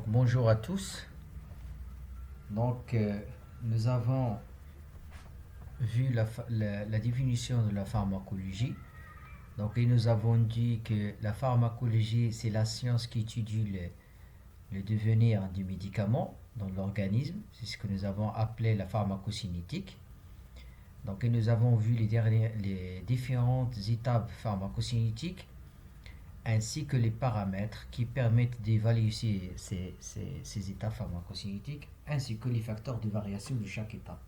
Bonjour à tous. Nous avons vu la définition de la pharmacologie. Et nous avons dit que la pharmacologie, c'est la science qui étudie le devenir du médicament dans l'organisme. C'est ce que nous avons appelé la pharmacocinétique. Et nous avons vu les différentes étapes pharmacocinétiques ainsi que les paramètres qui permettent d'évaluer ces états pharmacocinétiques, ainsi que les facteurs de variation de chaque étape.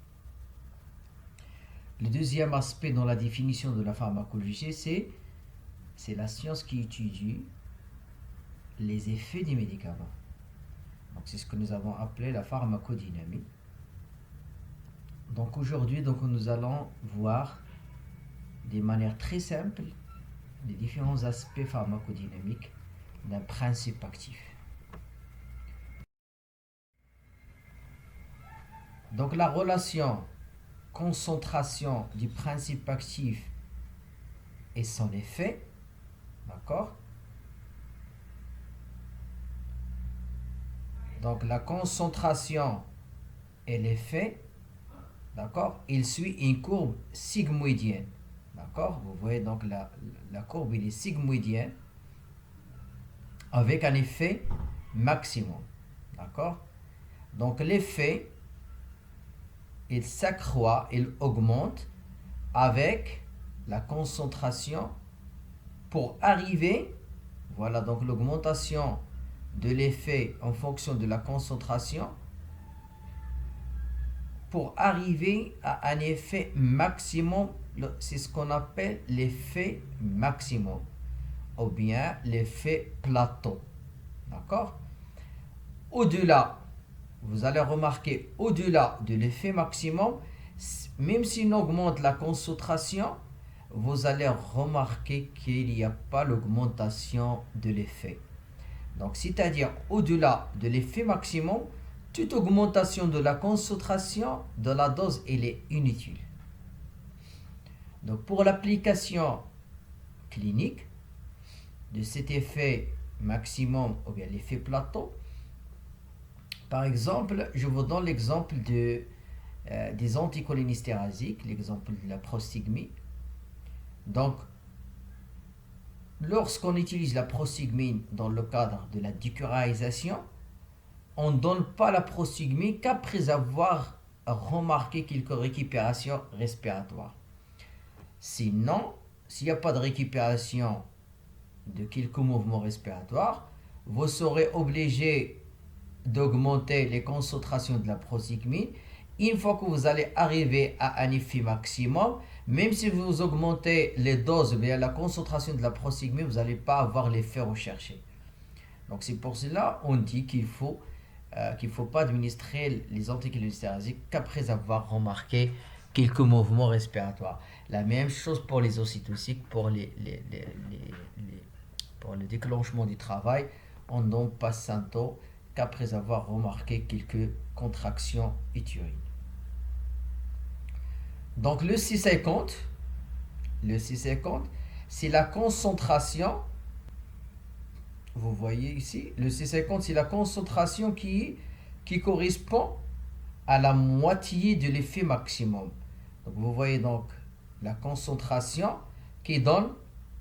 Le deuxième aspect dans la définition de la pharmacologie, c'est la science qui étudie les effets des médicaments. C'est ce que nous avons appelé la pharmacodynamie. Aujourd'hui, nous allons voir de manière très simple les différents aspects pharmacodynamiques d'un principe actif. La relation concentration du principe actif et son effet, d'accord? La concentration et l'effet, d'accord? Il suit une courbe sigmoïdienne. D'accord? Vous voyez la courbe il est sigmoïdienne avec un effet maximum. D'accord? L'effet, il s'accroît, il augmente avec la concentration pour arriver, voilà l'augmentation de l'effet en fonction de la concentration pour arriver à un effet maximum. C'est ce qu'on appelle l'effet maximum ou bien l'effet plateau. D'accord? Au-delà, vous allez remarquer, au-delà de l'effet maximum, même si on augmente la concentration, vous allez remarquer qu'il n'y a pas l'augmentation de l'effet. C'est-à-dire, au-delà de l'effet maximum, toute augmentation de la concentration de la dose, elle est inutile. Pour l'application clinique de cet effet maximum ou bien l'effet plateau, par exemple, je vous donne l'exemple des anticholinésterasiques, l'exemple de la prostigmine. Lorsqu'on utilise la prostigmine dans le cadre de la décurarisation, on ne donne pas la prostigmine qu'après avoir remarqué quelques récupérations respiratoires. Sinon, s'il n'y a pas de récupération de quelques mouvements respiratoires, vous serez obligé d'augmenter les concentrations de la prostigmine. Une fois que vous allez arriver à un effet maximum, même si vous augmentez les doses, bien la concentration de la prostigmine, vous n'allez pas avoir l'effet recherché. C'est pour cela qu'on dit qu'il faut pas administrer les anticholinésterasiques qu'après avoir remarqué quelques mouvements respiratoires. La même chose pour les ocytociques, pour le déclenchement du travail, on ne donne pas Santo qu'après avoir remarqué quelques contractions utérines. Le C50, c'est la concentration. Vous voyez ici, le C50, c'est la concentration qui correspond à la moitié de l'effet maximum. Vous voyez la concentration qui donne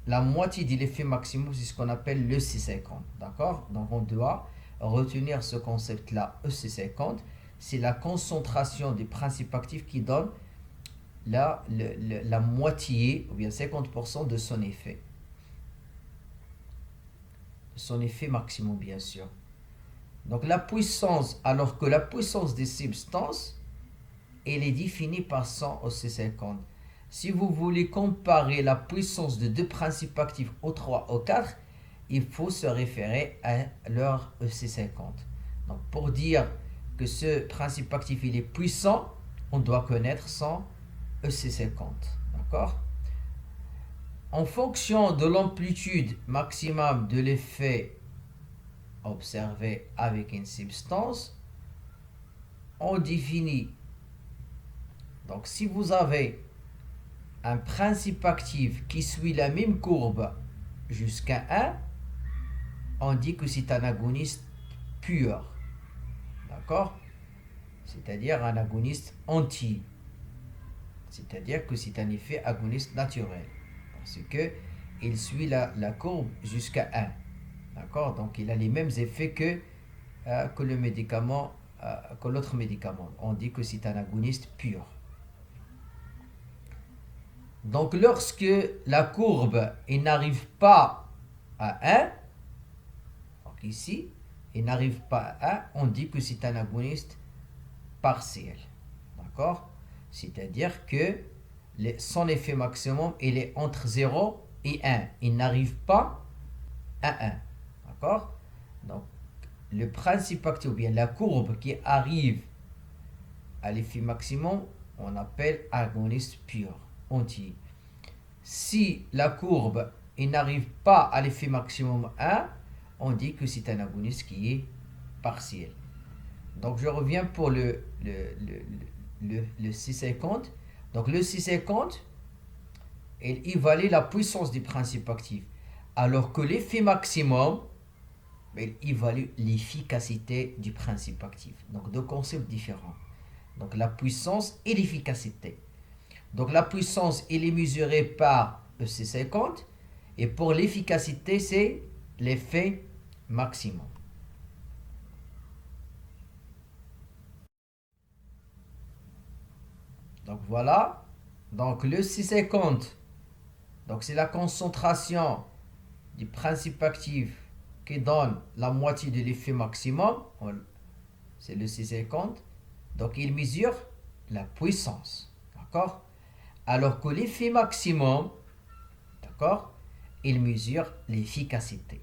la moitié de l'effet maximum, c'est ce qu'on appelle le C50. D'accord? On doit retenir ce concept-là, EC50, c'est la concentration des principes actifs qui donne la moitié, ou bien 50% de son effet. Son effet maximum, bien sûr. La puissance, alors que la puissance des substances, elle est définie par 100 au C50. Si vous voulez comparer la puissance de deux principes actifs au 3 au 4, il faut se référer à leur EC50. Pour dire que ce principe actif il est puissant, on doit connaître son EC50. D'accord? En fonction de l'amplitude maximum de l'effet observé avec une substance, on définit. Si vous avez un principe actif qui suit la même courbe jusqu'à 1, on dit que c'est un agoniste pur. D'accord? C'est-à-dire un agoniste anti. C'est-à-dire que c'est un effet agoniste naturel. Parce que il suit la courbe jusqu'à 1. D'accord? Donc il a les mêmes effets que le médicament, que l'autre médicament. On dit que c'est un agoniste pur. Donc lorsque la courbe n'arrive pas à 1, donc ici, il n'arrive pas à 1, on dit que c'est un agoniste partiel. D'accord? C'est-à-dire que son effet maximum, il est entre 0 et 1. Il n'arrive pas à 1. D'accord? Donc, le principe actif, ou bien la courbe qui arrive à l'effet maximum, on appelle agoniste pur, anti. Si la courbe n'arrive pas à l'effet maximum 1, on dit que c'est un agoniste qui est partiel. Donc je reviens pour le 650. Donc le 650, il évalue la puissance du principe actif. Alors que l'effet maximum, il évalue l'efficacité du principe actif. Donc deux concepts différents. Donc la puissance et l'efficacité. Donc la puissance, elle est mesurée par EC50. Et pour l'efficacité, c'est l'effet maximum. Donc voilà. Donc le 650, donc c'est la concentration du principe actif qui donne la moitié de l'effet maximum. C'est le 650. Donc il mesure la puissance. D'accord? Alors que l'effet maximum, d'accord, il mesure l'efficacité.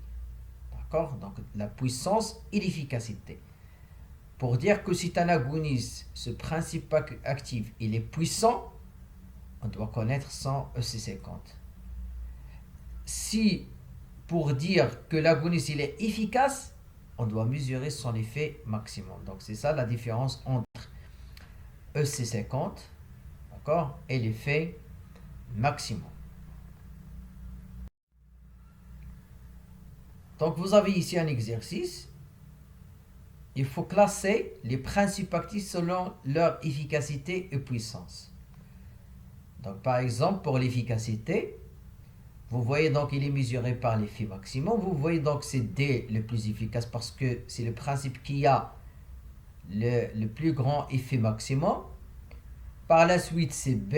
D'accord? Donc la puissance et l'efficacité. Pour dire que c'est un agoniste, ce principe actif, il est puissant, on doit connaître son EC50. Si, pour dire que l'agoniste, il est efficace, on doit mesurer son effet maximum. Donc c'est ça la différence entre EC50, d'accord, et l'effet maximum. Donc vous avez ici un exercice. Il faut classer les principes actifs selon leur efficacité et puissance. Donc par exemple, pour l'efficacité, vous voyez donc il est mesuré par l'effet maximum. Vous voyez donc c'est D le plus efficace parce que c'est le principe qui a le plus grand effet maximum. Par la suite c'est B.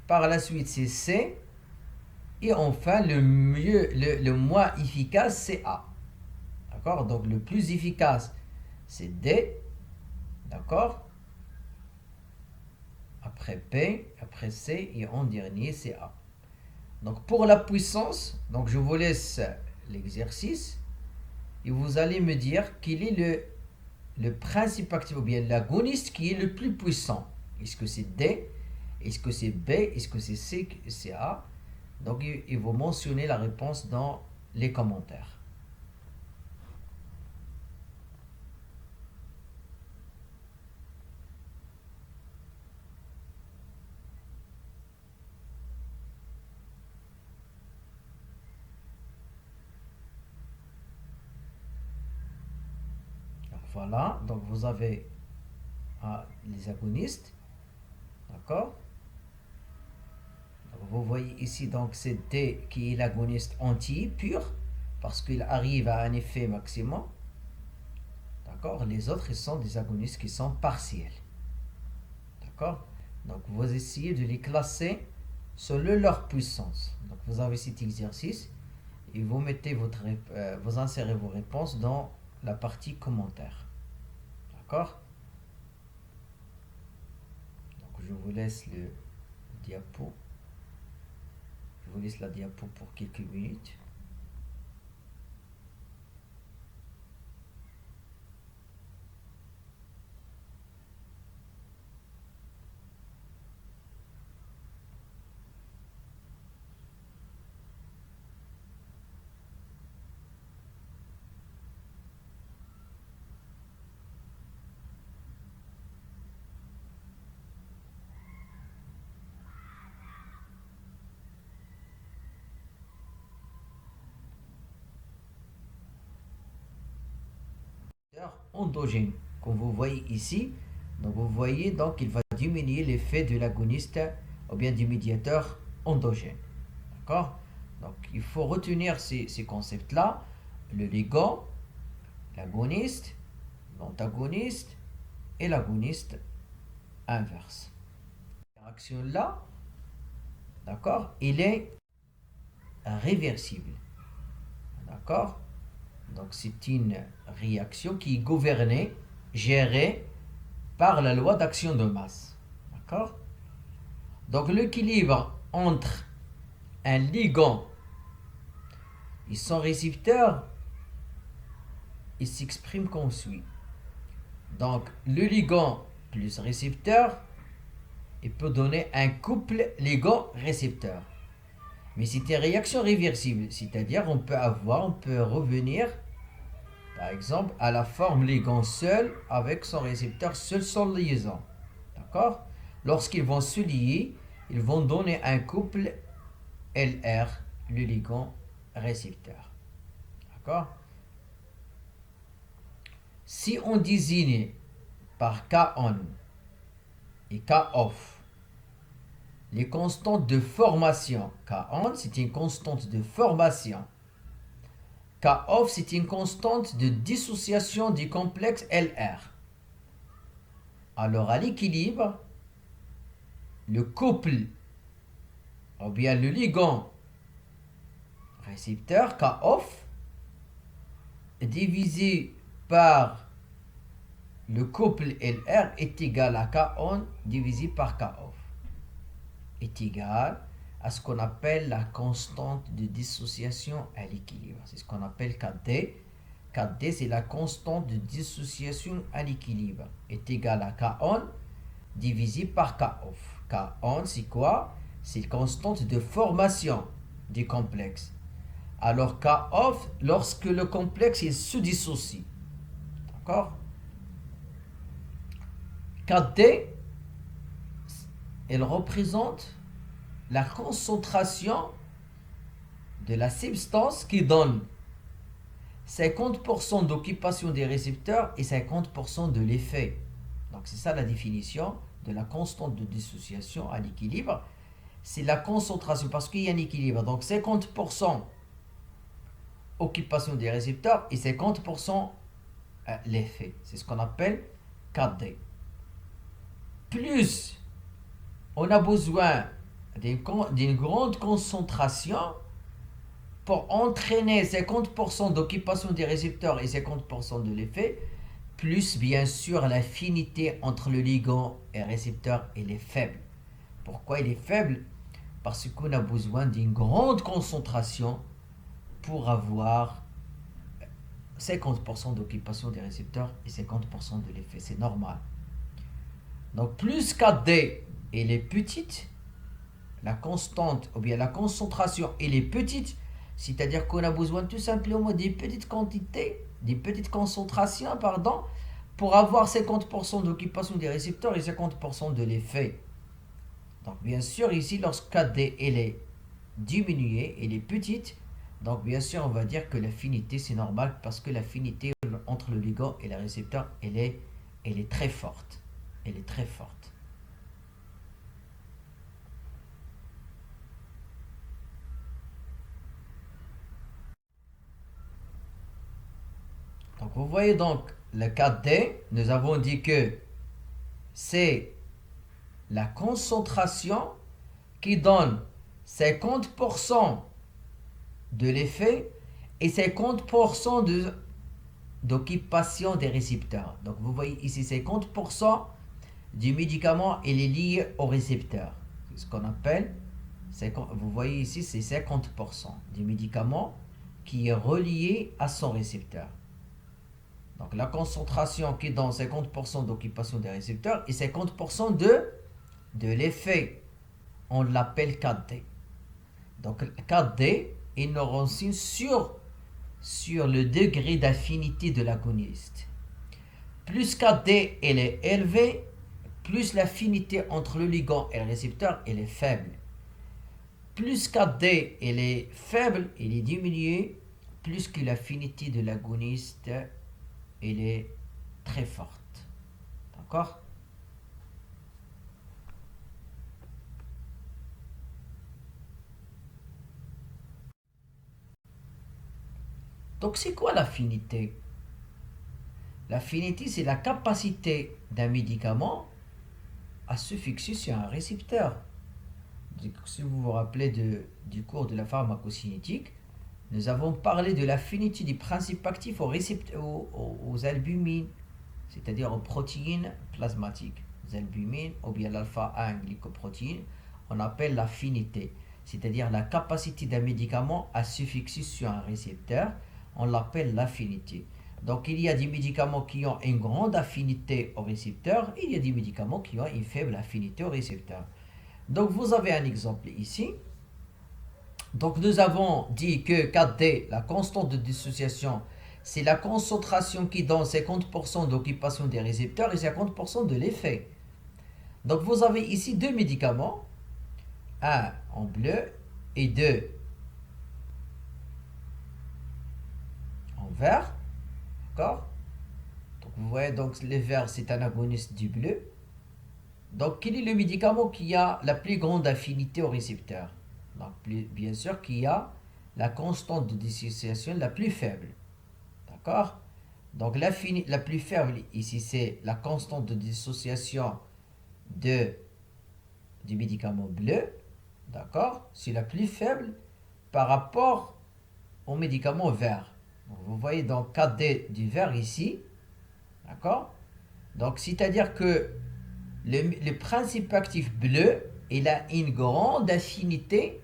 Par la suite c'est C. Et enfin le moins efficace c'est A. D'accord? Donc le plus efficace c'est D. D'accord? Après P, après C et en dernier c'est A. Donc pour la puissance, donc je vous laisse l'exercice et vous allez me dire quel est le principe actif ou bien l'agoniste qui est le plus puissant. Est-ce que c'est D? Est-ce que c'est B? Est-ce que c'est C? C'est A? Donc il faut mentionner la réponse dans les commentaires. Donc voilà, donc vous avez les agonistes, d'accord? Vous voyez ici donc c'est D qui est l'agoniste anti pur parce qu'il arrive à un effet maximum. D'accord? Les autres ils sont des agonistes qui sont partiels. D'accord? Donc vous essayez de les classer selon leur puissance. Donc vous avez cet exercice et vous mettez vous insérez vos réponses dans la partie commentaires. D'accord? Donc je vous laisse le diapo. Je vous laisse la diapo pour quelques minutes. endogène, comme vous voyez ici. Donc vous voyez, donc il va diminuer l'effet de l'agoniste ou bien du médiateur endogène. D'accord? Donc il faut retenir ces concepts-là. Le ligand, l'agoniste, l'antagoniste et l'agoniste inverse. L'interaction-là, d'accord, il est réversible. D'accord? Donc c'est une réaction qui est gouvernée, gérée par la loi d'action de masse. D'accord? Donc l'équilibre entre un ligand et son récepteur, il s'exprime comme suit. Donc le ligand plus récepteur, il peut donner un couple ligand-récepteur. Mais c'est une réaction réversible, c'est-à-dire on peut revenir, par exemple, à la forme ligand seul avec son récepteur seul sans liaison. D'accord? Lorsqu'ils vont se lier, ils vont donner un couple LR, le ligand récepteur. D'accord? Si on désigne par K-on et K-off les constantes de formation, K-on c'est une constante de formation, K-off c'est une constante de dissociation du complexe LR. Alors à l'équilibre, le couple ou bien le ligand récepteur K-off divisé par le couple LR est égal à K-on divisé par K-off est égal à ce qu'on appelle la constante de dissociation à l'équilibre. C'est ce qu'on appelle Kd. Kd, c'est la constante de dissociation à l'équilibre. Est égal à K-on divisé par K-off. K-on, c'est quoi? C'est la constante de formation du complexe. Alors K-off, lorsque le complexe il se dissocie. D'accord? Kd, elle représente la concentration de la substance qui donne 50% d'occupation des récepteurs et 50% de l'effet. Donc c'est ça la définition de la constante de dissociation à l'équilibre. C'est la concentration parce qu'il y a un équilibre. Donc 50% occupation des récepteurs et 50% l'effet. C'est ce qu'on appelle Kd. Plus on a besoin d'une grande concentration pour entraîner 50% d'occupation des récepteurs et 50% de l'effet, plus bien sûr l'affinité entre le ligand et le récepteur, elle est faible. Pourquoi elle est faible? Parce qu'on a besoin d'une grande concentration pour avoir 50% d'occupation des récepteurs et 50% de l'effet. C'est normal. Donc plus Kd elle est petite, la constante ou bien la concentration elle est petite, c'est-à-dire qu'on a besoin tout simplement des petites quantités, des petites concentrations, pour avoir 50% d'occupation des récepteurs et 50% de l'effet. Donc bien sûr ici, lorsque Kd elle est diminuée, elle est petite, donc bien sûr on va dire que l'affinité c'est normal parce que l'affinité entre le ligand et le récepteur elle est très forte. Elle est très forte. Donc vous voyez donc le 4D, nous avons dit que c'est la concentration qui donne 50% de l'effet et 50% d'occupation des récepteurs. Donc vous voyez ici 50% du médicament il est lié au récepteur. C'est ce qu'on appelle, vous voyez ici c'est 50% du médicament qui est relié à son récepteur. Donc la concentration qui est dans 50% d'occupation des récepteurs et 50% de l'effet. On l'appelle 4D. Donc 4D, il nous renseigne sur le degré d'affinité de l'agoniste. Plus 4D elle est élevée, plus l'affinité entre le ligand et le récepteur elle est faible. Plus 4D elle est faible, elle est diminuée, plus que l'affinité de l'agoniste elle est très forte. D'accord? Donc c'est quoi l'affinité? L'affinité, c'est la capacité d'un médicament à se fixer sur un récepteur. Si vous vous rappelez du cours de la pharmacocinétique, nous avons parlé de l'affinité des principes actifs aux albumines, c'est-à-dire aux protéines plasmatiques. Les albumines ou bien l'alpha-1 glycoprotéine, on appelle l'affinité, c'est-à-dire la capacité d'un médicament à se fixer sur un récepteur, on l'appelle l'affinité. Donc il y a des médicaments qui ont une grande affinité au récepteur, il y a des médicaments qui ont une faible affinité au récepteur. Donc vous avez un exemple ici. Donc nous avons dit que 4D, la constante de dissociation, c'est la concentration qui donne 50% d'occupation des récepteurs et 50% de l'effet. Donc vous avez ici deux médicaments, un en bleu et deux en vert. D'accord? Donc vous voyez, donc le vert c'est un agoniste du bleu. Donc quel est le médicament qui a la plus grande affinité au récepteur? Donc bien sûr qui a la constante de dissociation la plus faible. D'accord? Donc la plus faible ici, c'est la constante de dissociation de, du médicament bleu. D'accord? C'est la plus faible par rapport au médicament vert. Donc, vous voyez donc 4D du vert ici. D'accord? Donc c'est-à-dire que le principe actif bleu, il a une grande affinité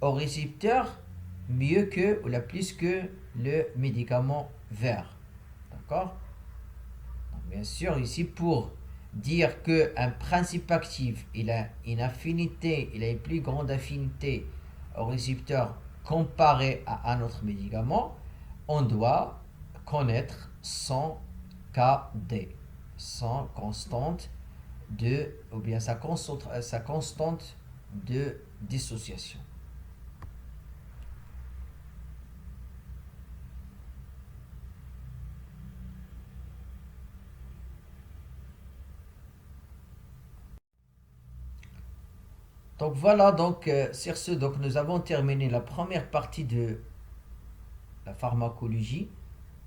au récepteur mieux que ou la plus que le médicament vert. D'accord? Bien sûr, ici, pour dire qu'un principe actif, il a une affinité, il a une plus grande affinité au récepteur comparé à un autre médicament, on doit connaître son KD, son constante de, ou bien sa constante de dissociation. Donc voilà, donc sur ce, donc nous avons terminé la première partie de la pharmacologie,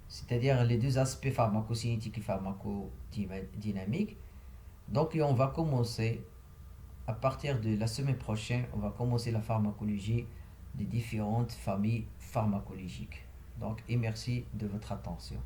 c'est-à-dire les deux aspects pharmacocinétiques et pharmacodynamiques. Donc et on va commencer, à partir de la semaine prochaine, on va commencer la pharmacologie des différentes familles pharmacologiques. Donc et merci de votre attention.